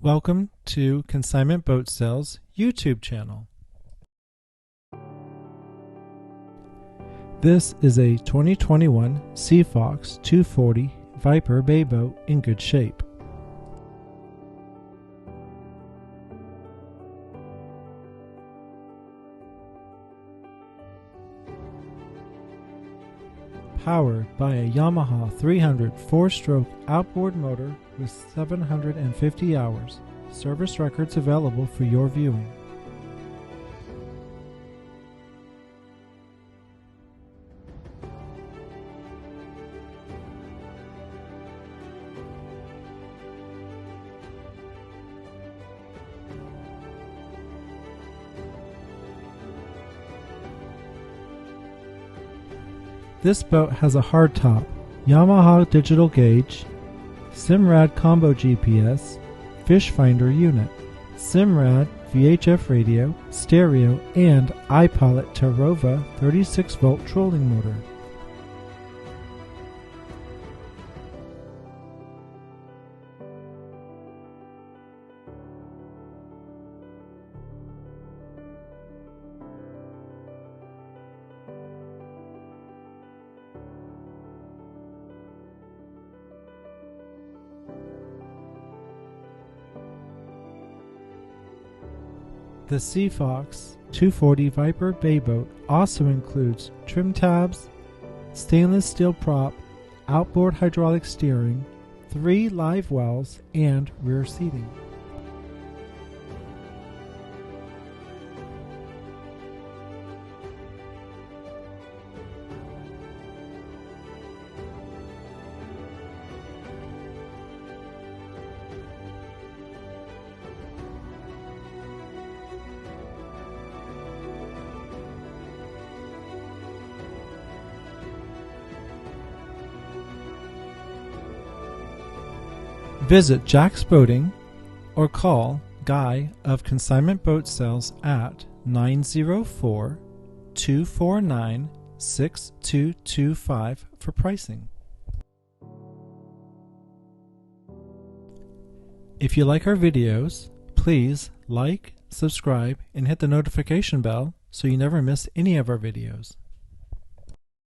Welcome to Consignment Boat Sales YouTube channel. This is a 2021 Seafox 240 Viper Bay boat in good shape. Powered by a Yamaha 300 4-stroke outboard motor with 750 hours. Service records available for your viewing. This boat has a hardtop, Yamaha digital gauge, Simrad combo GPS, fish finder unit, Simrad VHF radio, stereo, and iPilot Terrova 36-volt trolling motor. The Seafox 240 Viper Bay boat also includes trim tabs, stainless steel prop, outboard hydraulic steering, 3 live wells, and rear seating. Visit Jack's Boating or call Guy of Consignment Boat Sales at 904-249-6225 for pricing. If you like our videos, please like, subscribe, and hit the notification bell so you never miss any of our videos.